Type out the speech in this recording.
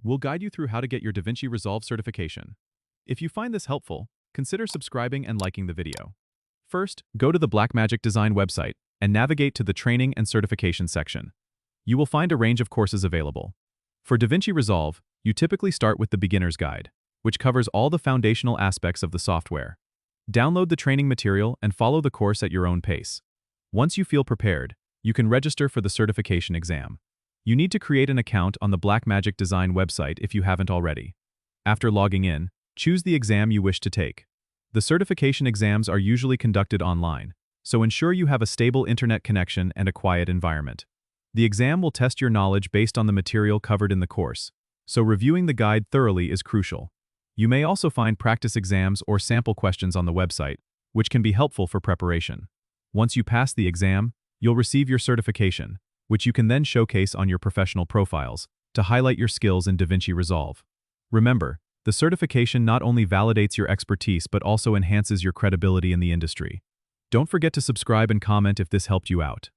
We'll guide you through how to get your DaVinci Resolve certification. If you find this helpful, consider subscribing and liking the video. First, go to the Blackmagic Design website and navigate to the Training and Certification section. You will find a range of courses available. For DaVinci Resolve, you typically start with the Beginner's Guide, which covers all the foundational aspects of the software. Download the training material and follow the course at your own pace. Once you feel prepared, you can register for the certification exam. You need to create an account on the Blackmagic Design website if you haven't already. After logging in, choose the exam you wish to take. The certification exams are usually conducted online, so ensure you have a stable internet connection and a quiet environment. The exam will test your knowledge based on the material covered in the course, so reviewing the guide thoroughly is crucial. You may also find practice exams or sample questions on the website, which can be helpful for preparation. Once you pass the exam, you'll receive your certification, which you can then showcase on your professional profiles to highlight your skills in DaVinci Resolve. Remember, the certification not only validates your expertise but also enhances your credibility in the industry. Don't forget to subscribe and comment if this helped you out.